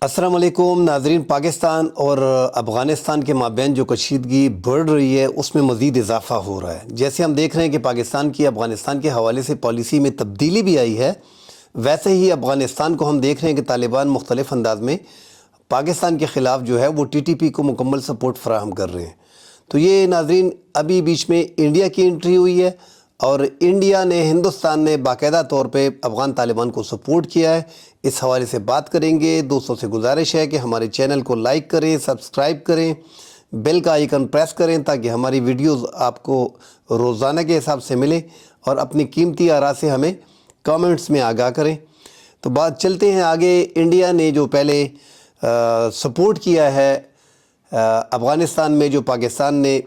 السلام علیکم ناظرین۔ پاکستان اور افغانستان کے مابین جو کشیدگی بڑھ رہی ہے اس میں مزید اضافہ ہو رہا ہے۔ جیسے ہم دیکھ رہے ہیں کہ پاکستان کی افغانستان کے حوالے سے پالیسی میں تبدیلی بھی آئی ہے، ویسے ہی افغانستان کو ہم دیکھ رہے ہیں کہ طالبان مختلف انداز میں پاکستان کے خلاف جو ہے وہ ٹی ٹی پی کو مکمل سپورٹ فراہم کر رہے ہیں۔ تو یہ ناظرین ابھی بیچ میں انڈیا کی انٹری ہوئی ہے اور انڈیا نے ہندوستان نے باقاعدہ طور پہ افغان طالبان کو سپورٹ کیا ہے۔ اس حوالے سے بات کریں گے۔ دوستوں سے گزارش ہے کہ ہمارے چینل کو لائک کریں، سبسکرائب کریں، بیل کا آئیکن پریس کریں تاکہ ہماری ویڈیوز آپ کو روزانہ کے حساب سے ملیں اور اپنی قیمتی آراء سے ہمیں کامنٹس میں آگاہ کریں۔ تو بات چلتے ہیں آگے۔ انڈیا نے جو پہلے سپورٹ کیا ہے افغانستان میں، جو پاکستان نے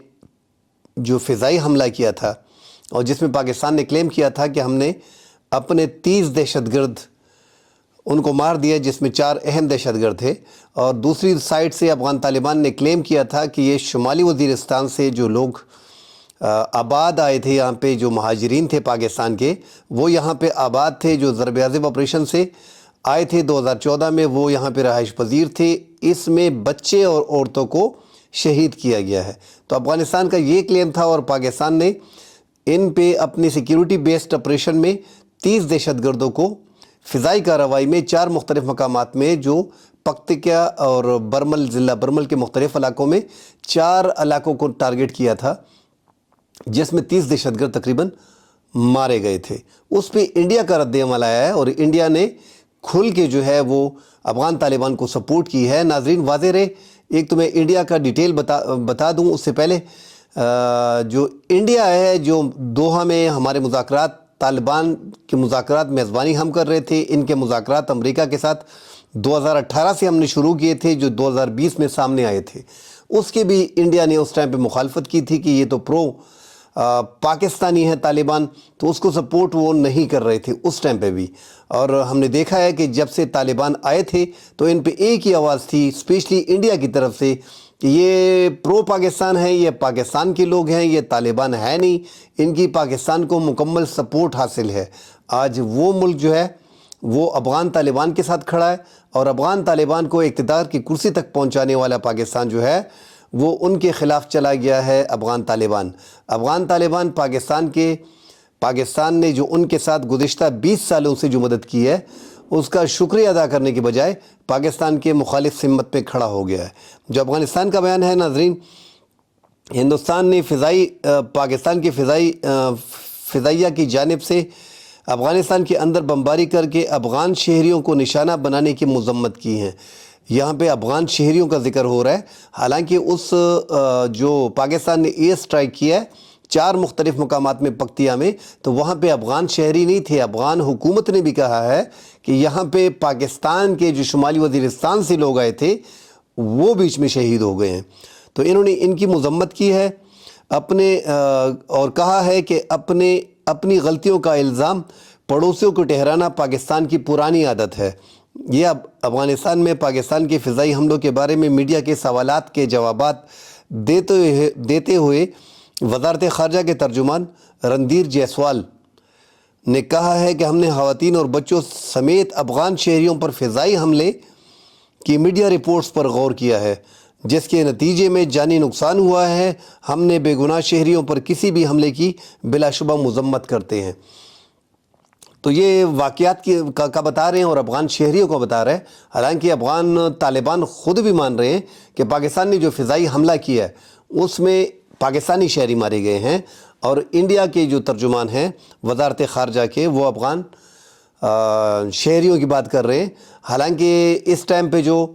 جو فضائی حملہ کیا تھا اور جس میں پاکستان نے کلیم کیا تھا کہ ہم نے اپنے 30 دہشت گرد ان کو مار دیا، جس میں 4 اہم دہشت گرد تھے، اور دوسری سائٹ سے افغان طالبان نے کلیم کیا تھا کہ یہ شمالی وزیرستان سے جو لوگ آباد آئے تھے، یہاں پہ جو مہاجرین تھے پاکستان کے، وہ یہاں پہ آباد تھے، جو ضرب عضب آپریشن سے آئے تھے 2014 میں، وہ یہاں پہ رہائش پذیر تھے۔ اس میں بچے اور عورتوں کو شہید کیا گیا ہے۔ تو افغانستان کا یہ کلیم تھا اور پاکستان نے ان پہ اپنی سیکیورٹی بیسڈ آپریشن میں 30 دہشت گردوں کو فضائی کارروائی میں 4 مختلف مقامات میں، جو پکتیکا اور برمل، ضلع برمل کے مختلف علاقوں میں 4 علاقوں کو ٹارگٹ کیا تھا، جس میں 30 دہشت گرد تقریباً مارے گئے تھے۔ اس پہ انڈیا کا رد عمل آیا ہے اور انڈیا نے کھل کے جو ہے وہ افغان طالبان کو سپورٹ کی ہے۔ ناظرین واضح رہے، ایک تو میں انڈیا کا ڈیٹیل بتا دوں اس سے پہلے، جو انڈیا ہے، جو دوحہ میں ہمارے مذاکرات، طالبان کے مذاکرات میزبانی ہم کر رہے تھے، ان کے مذاکرات امریکہ کے ساتھ 2018 سے ہم نے شروع کیے تھے، جو 2020 میں سامنے آئے تھے۔ اس کے بھی انڈیا نے اس ٹائم پہ مخالفت کی تھی کہ یہ تو پرو پاکستانی ہے طالبان، تو اس کو سپورٹ وہ نہیں کر رہے تھے اس ٹائم پہ بھی۔ اور ہم نے دیکھا ہے کہ جب سے طالبان آئے تھے تو ان پہ ایک ہی آواز تھی، اسپیشلی انڈیا کی طرف سے، کہ یہ پرو پاکستان ہے، یہ پاکستان کے لوگ ہیں، یہ طالبان ہے نہیں، ان کی پاکستان کو مکمل سپورٹ حاصل ہے۔ آج وہ ملک جو ہے وہ افغان طالبان کے ساتھ کھڑا ہے اور افغان طالبان کو اقتدار کی کرسی تک پہنچانے والا پاکستان جو ہے وہ ان کے خلاف چلا گیا ہے۔ افغان طالبان پاکستان نے جو ان کے ساتھ گزشتہ 20 سالوں سے جو مدد کی ہے، اس کا شکریہ ادا کرنے کے بجائے پاکستان کے مخالف سمت پہ کھڑا ہو گیا ہے۔ جو افغانستان کا بیان ہے ناظرین، ہندوستان نے پاکستان کی فضائیہ کی جانب سے افغانستان کے اندر بمباری کر کے افغان شہریوں کو نشانہ بنانے کی مذمت کی ہے۔ یہاں پہ افغان شہریوں کا ذکر ہو رہا ہے، حالانکہ جو پاکستان نے ایئر اسٹرائک کیا ہے 4 مختلف مقامات میں پکتیا میں، تو وہاں پہ افغان شہری نہیں تھے۔ افغان حکومت نے بھی کہا ہے کہ یہاں پہ پاکستان کے جو شمالی وزیرستان سے لوگ آئے تھے وہ بیچ میں شہید ہو گئے ہیں۔ تو انہوں نے ان کی مذمت کی ہے اور کہا ہے کہ اپنی غلطیوں کا الزام پڑوسیوں کو ٹھہرانا پاکستان کی پرانی عادت ہے۔ یہ افغانستان میں پاکستان کے فضائی حملوں کے بارے میں میڈیا کے سوالات کے جوابات دیتے ہوئے وزارت خارجہ کے ترجمان رندھیر جیسوال نے کہا ہے کہ ہم نے خواتین اور بچوں سمیت افغان شہریوں پر فضائی حملے کی میڈیا رپورٹس پر غور کیا ہے، جس کے نتیجے میں جانی نقصان ہوا ہے۔ ہم نے بے گناہ شہریوں پر کسی بھی حملے کی بلا شبہ مذمت کرتے ہیں۔ تو یہ واقعات کا بتا رہے ہیں اور افغان شہریوں کو بتا رہے ہیں، حالانکہ افغان طالبان خود بھی مان رہے ہیں کہ پاکستان نے جو فضائی حملہ کیا ہے اس میں پاکستانی شہری مارے گئے ہیں، اور انڈیا کے جو ترجمان ہیں وزارت خارجہ کے، وہ افغان شہریوں کی بات کر رہے ہیں۔ حالانکہ اس ٹائم پہ جو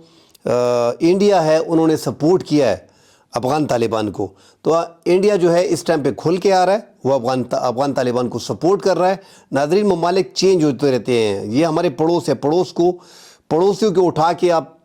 انڈیا ہے انہوں نے سپورٹ کیا ہے افغان طالبان کو، تو انڈیا جو ہے اس ٹائم پہ کھل کے آ رہا ہے، وہ افغان طالبان کو سپورٹ کر رہا ہے۔ ناظرین ممالک چینج ہوتے رہتے ہیں، یہ ہمارے پڑوس ہے، پڑوسیوں کو اٹھا کے آپ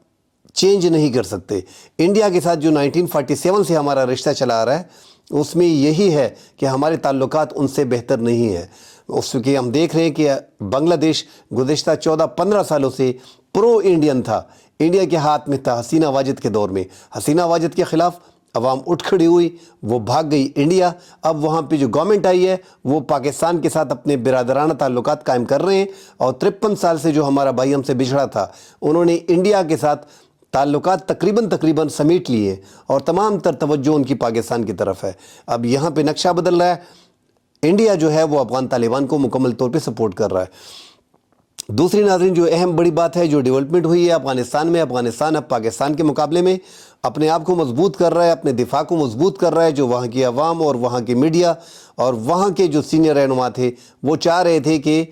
چینج نہیں کر سکتے۔ انڈیا کے ساتھ جو 1947 سے ہمارا رشتہ چلا آ رہا ہے اس میں یہی ہے کہ ہمارے تعلقات ان سے بہتر نہیں ہیں۔ اس کے ہم دیکھ رہے ہیں کہ بنگلہ دیش گزشتہ 14-15 سالوں سے پرو انڈین تھا، انڈیا کے ہاتھ میں تھا حسینہ واجد کے دور میں۔ حسینہ واجد کے خلاف عوام اٹھ کھڑی ہوئی، وہ بھاگ گئی انڈیا۔ اب وہاں پہ جو گورنمنٹ آئی ہے وہ پاکستان کے ساتھ اپنے برادرانہ تعلقات قائم کر رہے ہیں، اور 53 سال سے جو ہمارا بھائی ہم سے بچھڑا تھا انہوں نے انڈیا کے ساتھ تعلقات تقریباً سمیٹ لیے، اور تمام تر توجہ ان کی پاکستان کی طرف ہے۔ اب یہاں پہ نقشہ بدل رہا ہے، انڈیا جو ہے وہ افغان طالبان کو مکمل طور پہ سپورٹ کر رہا ہے۔ دوسری ناظرین جو اہم بڑی بات ہے جو ڈیولپمنٹ ہوئی ہے افغانستان میں، افغانستان اب پاکستان کے مقابلے میں اپنے آپ کو مضبوط کر رہا ہے، اپنے دفاع کو مضبوط کر رہا ہے۔ جو وہاں کی عوام اور وہاں کی میڈیا اور وہاں کے جو سینئر رہنما تھے وہ چاہ رہے تھے کہ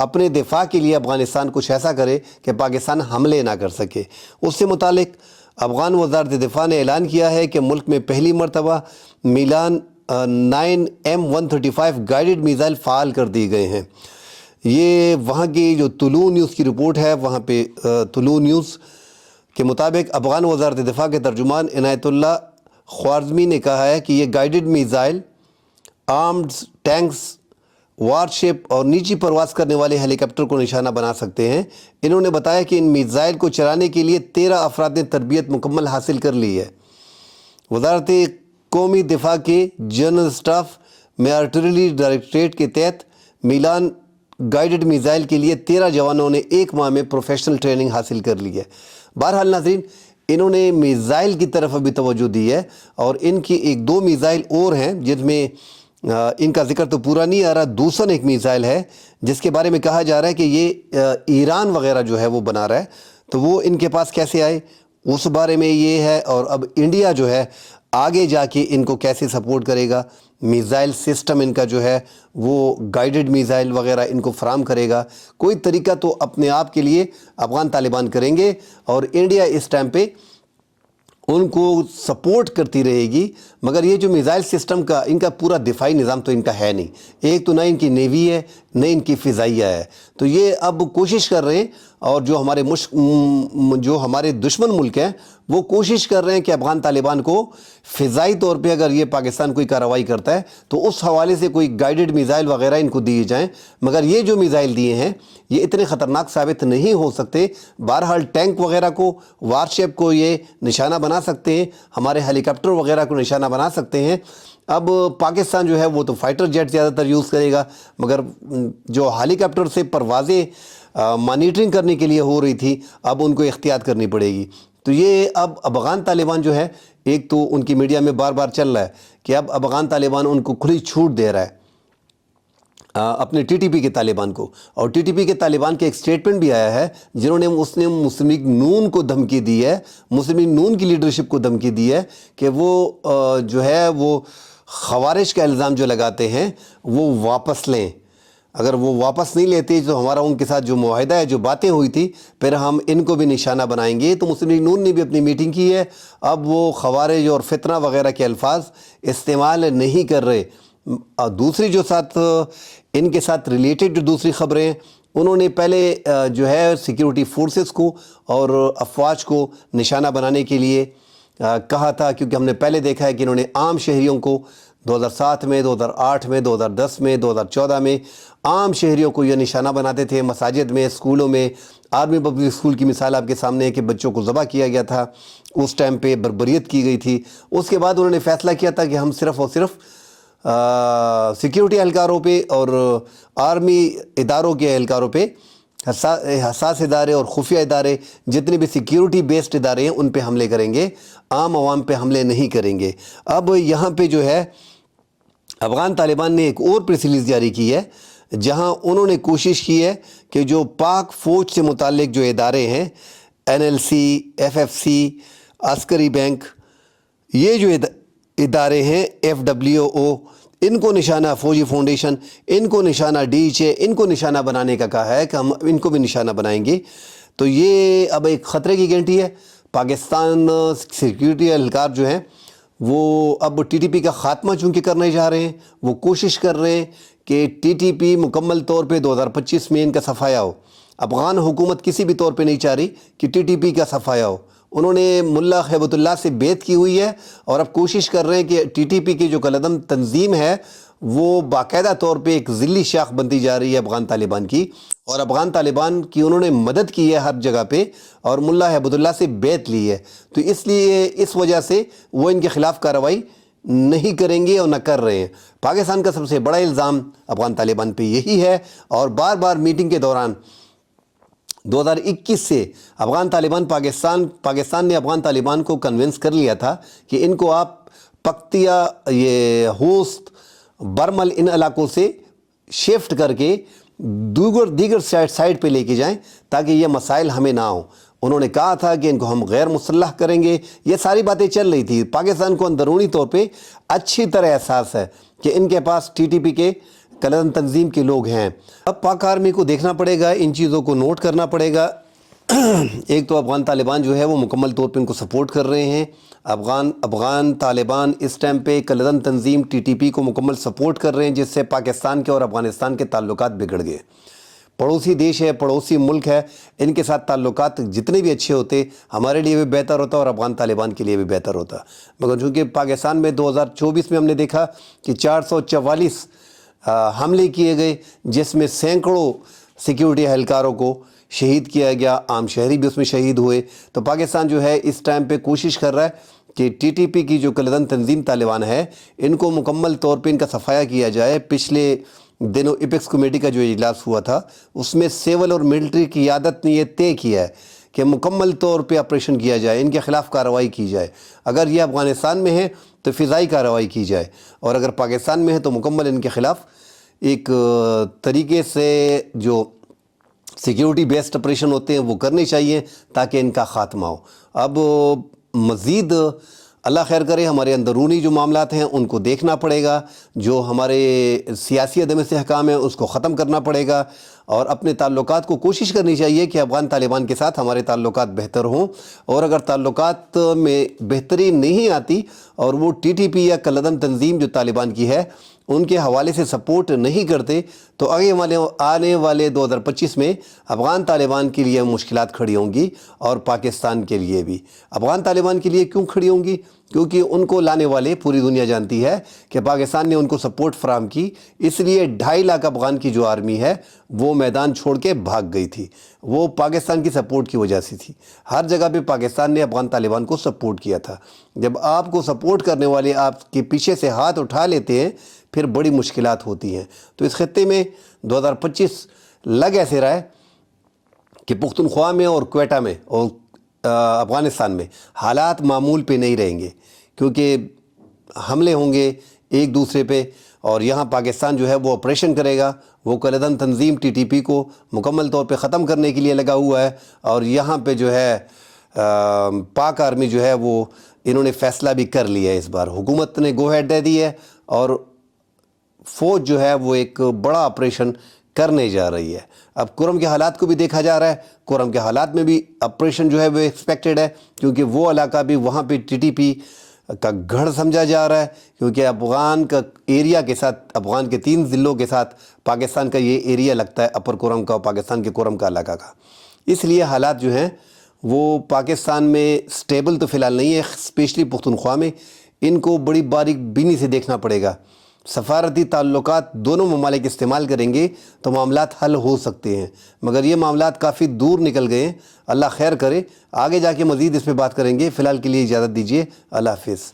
اپنے دفاع کے لیے افغانستان کچھ ایسا کرے کہ پاکستان حملے نہ کر سکے۔ اس سے متعلق افغان وزارت دفاع نے اعلان کیا ہے کہ ملک میں پہلی مرتبہ میلان 9M135 گائیڈڈ میزائل فعال کر دیے گئے ہیں۔ یہ وہاں کی جو طلوع نیوز کی رپورٹ ہے، وہاں پہ طلوع نیوز کے مطابق افغان وزارت دفاع کے ترجمان عنایت اللہ خوارزمی نے کہا ہے کہ یہ گائیڈڈ میزائل آرمڈز ٹینکس، وار شپ اور نیچی پرواز کرنے والے ہیلی کاپٹر کو نشانہ بنا سکتے ہیں۔ انہوں نے بتایا کہ ان میزائل کو چلانے کے لیے 13 افراد نے تربیت مکمل حاصل کر لی ہے۔ وزارت قومی دفاع کے جنرل اسٹاف میں آرٹلری ڈائریکٹریٹ کے تحت میلان گائیڈڈ میزائل کے لیے 13 جوانوں نے 1 ماہ میں پروفیشنل ٹریننگ حاصل کر لی ہے۔ بہرحال ناظرین، انہوں نے میزائل کی طرف ابھی توجہ دی ہے، اور ان کی 1-2 میزائل اور ہیں جن میں ان کا ذکر تو پورا نہیں آ رہا۔ دوسن ایک میزائل ہے جس کے بارے میں کہا جا رہا ہے کہ یہ ایران وغیرہ جو ہے وہ بنا رہا ہے، تو وہ ان کے پاس کیسے آئے اس بارے میں یہ ہے۔ اور اب انڈیا جو ہے آگے جا کے ان کو کیسے سپورٹ کرے گا، میزائل سسٹم ان کا جو ہے وہ گائیڈڈ میزائل وغیرہ ان کو فراہم کرے گا، کوئی طریقہ تو اپنے آپ کے لیے افغان طالبان کریں گے، اور انڈیا اس ٹائم پہ ان کو سپورٹ کرتی رہے گی۔ مگر یہ جو میزائل سسٹم کا ان کا پورا دفاعی نظام تو ان کا ہے نہیں، ایک تو نہ ان کی نیوی ہے نہ ان کی فضائیہ ہے، تو یہ اب کوشش کر رہے ہیں، اور جو ہمارے دشمن ملک ہیں وہ کوشش کر رہے ہیں کہ افغان طالبان کو فضائی طور پہ اگر یہ پاکستان کوئی کارروائی کرتا ہے تو اس حوالے سے کوئی گائیڈڈ میزائل وغیرہ ان کو دیے جائیں، مگر یہ جو میزائل دیے ہیں یہ اتنے خطرناک ثابت نہیں ہو سکتے۔ بہرحال ٹینک وغیرہ کو، وارشپ کو یہ نشانہ بنا سکتے ہیں، ہمارے ہیلی کاپٹر وغیرہ کو نشانہ بنا سکتے ہیں۔ اب پاکستان جو ہے وہ تو فائٹر جیٹ زیادہ تر یوز کرے گا، مگر جو ہیلی کاپٹر سے پروازیں مانیٹرنگ کرنے کے لیے ہو رہی تھی اب ان کو احتیاط کرنی پڑے گی۔ تو یہ اب افغان طالبان جو ہے، ایک تو ان کی میڈیا میں بار بار چل رہا ہے کہ اب افغان طالبان ان کو کھلی چھوٹ دے رہا ہے اپنے ٹی ٹی پی کے طالبان کو، اور ٹی ٹی پی کے طالبان کے ایک سٹیٹمنٹ بھی آیا ہے جنہوں نے مسلم لیگ نون کو دھمکی دی ہے، مسلم لیگ نون کی لیڈرشپ کو دھمکی دی ہے کہ وہ جو ہے وہ خوارج کا الزام جو لگاتے ہیں وہ واپس لیں۔ اگر وہ واپس نہیں لیتے تو ہمارا ان کے ساتھ جو معاہدہ ہے، جو باتیں ہوئی تھی، پھر ہم ان کو بھی نشانہ بنائیں گے۔ تو مسلم لیگ نون نے بھی اپنی میٹنگ کی ہے، اب وہ خوارج اور فتنہ وغیرہ کے الفاظ استعمال نہیں کر رہے۔ دوسری جو ساتھ ان کے ساتھ ریلیٹڈ جو دوسری خبریں ہیں، انہوں نے پہلے جو ہے سیکیورٹی فورسز کو اور افواج کو نشانہ بنانے کے لیے کہا تھا، کیونکہ ہم نے پہلے دیکھا ہے کہ انہوں نے عام شہریوں کو 2007 میں، 2008 میں، 2010 میں، 2014 میں عام شہریوں کو یہ نشانہ بناتے تھے، مساجد میں، اسکولوں میں۔ آرمی پبلک اسکول کی مثال آپ کے سامنے ہے کہ بچوں کو ذبح کیا گیا تھا، اس ٹائم پہ بربریت کی گئی تھی۔ اس کے بعد انہوں نے فیصلہ کیا تھا کہ ہم صرف اور صرف سیکیورٹی اہلکاروں پہ اور آرمی اداروں کے اہلکاروں پہ، حساس ادارے اور خفیہ ادارے، جتنے بھی سیکیورٹی بیسڈ ادارے ہیں ان پہ حملے کریں گے، عام عوام پہ حملے نہیں کریں گے۔ اب یہاں پہ جو ہے افغان طالبان نے ایک اور پریس ریلیز جاری کی ہے جہاں انہوں نے کوشش کی ہے کہ جو پاک فوج سے متعلق جو ادارے ہیں، NLC، FFC، عسکری بینک، یہ جو ادارے ہیں FWO، ان کو نشانہ، فوجی فاؤنڈیشن، ان کو نشانہ DHA، ان کو نشانہ بنانے کا کہا ہے کہ ہم ان کو بھی نشانہ بنائیں گے۔ تو یہ اب ایک خطرے کی گھنٹی ہے۔ پاکستان سیکیورٹی اہلکار جو ہیں وہ اب ٹی ٹی پی کا خاتمہ چونکہ کرنے جا رہے ہیں، وہ کوشش کر رہے ہیں کہ ٹی ٹی پی مکمل طور پہ 2025 میں ان کا صفایا ہو۔ افغان حکومت کسی بھی طور پہ نہیں چاہ رہی کہ ٹی ٹی پی کا صفایا ہو۔ انہوں نے ملا ہیبت اللہ سے بیعت کی ہوئی ہے، اور اب کوشش کر رہے ہیں کہ ٹی ٹی پی کی جو کالعدم تنظیم ہے وہ باقاعدہ طور پہ ایک ذلی شاخ بنتی جا رہی ہے افغان طالبان کی، اور افغان طالبان کی انہوں نے مدد کی ہے ہر جگہ پہ، اور ملا ہیبت اللہ سے بیعت لی ہے، تو اس لیے اس وجہ سے وہ ان کے خلاف کارروائی نہیں کریں گے اور نہ کر رہے ہیں۔ پاکستان کا سب سے بڑا الزام افغان طالبان پہ یہی ہے، اور بار بار میٹنگ کے دوران 2021 سے افغان طالبان پاکستان نے افغان طالبان کو کنونس کر لیا تھا کہ ان کو آپ پکتیا، یہ ہوست، برمل، ان علاقوں سے شفٹ کر کے دیگر سائٹ پہ لے کے جائیں تاکہ یہ مسائل ہمیں نہ ہوں۔ انہوں نے کہا تھا کہ ان کو ہم غیر مسلح کریں گے، یہ ساری باتیں چل رہی تھی۔ پاکستان کو اندرونی طور پہ اچھی طرح احساس ہے کہ ان کے پاس ٹی ٹی پی کے کلدن تنظیم کے لوگ ہیں۔ اب پاک آرمی کو دیکھنا پڑے گا، ان چیزوں کو نوٹ کرنا پڑے گا۔ ایک تو افغان طالبان جو ہے وہ مکمل طور پہ ان کو سپورٹ کر رہے ہیں۔ افغان طالبان اس ٹائم پہ کلدن تنظیم ٹی ٹی پی کو مکمل سپورٹ کر رہے ہیں، جس سے پاکستان کے اور افغانستان کے تعلقات بگڑ گئے۔ پڑوسی دیش ہے، پڑوسی ملک ہے، ان کے ساتھ تعلقات جتنے بھی اچھے ہوتے ہمارے لیے بھی بہتر ہوتا اور افغان طالبان کے لیے بھی بہتر ہوتا، مگر چونکہ پاکستان میں 2024 میں ہم نے دیکھا کہ 444 حملے کیے گئے، جس میں سینکڑوں سیکیورٹی اہلکاروں کو شہید کیا گیا، عام شہری بھی اس میں شہید ہوئے۔ تو پاکستان جو ہے اس ٹائم پہ کوشش کر رہا ہے کہ ٹی ٹی پی کی جو کلدن تنظیم طالبان ہے ان کو مکمل طور پہ ان کا صفایا کیا جائے۔ پچھلے دنوں ایپیکس کمیٹی کا جو اجلاس ہوا تھا اس میں سیول اور ملٹری کی قیادت نے یہ طے کیا ہے کہ مکمل طور پہ آپریشن کیا جائے، ان کے خلاف کارروائی کی جائے۔ اگر یہ افغانستان میں ہے تو فضائی کارروائی کی جائے، اور اگر پاکستان میں ہے تو مکمل ان کے خلاف ایک طریقے سے جو سیکیورٹی بیسڈ آپریشن ہوتے ہیں وہ کرنے چاہیے تاکہ ان کا خاتمہ ہو۔ اب مزید اللہ خیر کرے، ہمارے اندرونی جو معاملات ہیں ان کو دیکھنا پڑے گا، جو ہمارے سیاسی عدم استحکام ہے اس کو ختم کرنا پڑے گا، اور اپنے تعلقات کو کوشش کرنی چاہیے کہ افغان طالبان کے ساتھ ہمارے تعلقات بہتر ہوں، اور اگر تعلقات میں بہتری نہیں آتی اور وہ ٹی ٹی پی یا کلدن تنظیم جو طالبان کی ہے ان کے حوالے سے سپورٹ نہیں کرتے تو آنے والے 2025 میں افغان طالبان کے لیے مشکلات کھڑی ہوں گی، اور پاکستان کے لیے بھی۔ افغان طالبان کے لیے کیوں کھڑی ہوں گی؟ کیونکہ ان کو لانے والے پوری دنیا جانتی ہے کہ پاکستان نے ان کو سپورٹ فراہم کی، اس لیے 2.5 لاکھ افغان کی جو آرمی ہے وہ میدان چھوڑ کے بھاگ گئی تھی، وہ پاکستان کی سپورٹ کی وجہ سے تھی۔ ہر جگہ پہ پاکستان نے افغان طالبان کو سپورٹ کیا تھا۔ جب آپ کو سپورٹ کرنے والے آپ کے پیچھے سے ہاتھ اٹھا لیتے ہیں پھر بڑی مشکلات ہوتی ہیں۔ تو اس خطے میں 2025 لگ ایسے رہا ہے کہ پختونخوا میں اور کوئٹہ میں اور افغانستان میں حالات معمول پہ نہیں رہیں گے، کیونکہ حملے ہوں گے ایک دوسرے پہ، اور یہاں پاکستان جو ہے وہ آپریشن کرے گا، وہ کلدن تنظیم ٹی ٹی پی کو مکمل طور پہ ختم کرنے کے لیے لگا ہوا ہے، اور یہاں پہ جو ہے پاک آرمی جو ہے وہ انہوں نے فیصلہ بھی کر لیا ہے۔ اس بار حکومت نے گو ہیڈ دے دی ہے، اور فوج جو ہے وہ ایک بڑا آپریشن کرنے جا رہی ہے۔ اب کرم کے حالات کو بھی دیکھا جا رہا ہے، کرم کے حالات میں بھی آپریشن جو ہے وہ ایکسپیکٹڈ ہے، کیونکہ وہ علاقہ بھی وہاں پہ ٹی ٹی پی کا گڑھ سمجھا جا رہا ہے، کیونکہ افغان کا ایریا کے ساتھ، افغان کے 3 ضلعوں کے ساتھ پاکستان کا یہ ایریا لگتا ہے، اپر کرم کا اور پاکستان کے کرم کا علاقہ کا۔ اس لیے حالات جو ہیں وہ پاکستان میں سٹیبل تو فی الحال نہیں ہے، اسپیشلی پختونخوا میں۔ ان کو بڑی باریک بینی سے دیکھنا پڑے گا۔ سفارتی تعلقات دونوں ممالک استعمال کریں گے تو معاملات حل ہو سکتے ہیں، مگر یہ معاملات کافی دور نکل گئے ہیں۔ اللہ خیر کرے، آگے جا کے مزید اس پہ بات کریں گے۔ فی الحال کے لیے اجازت دیجیے، اللہ حافظ۔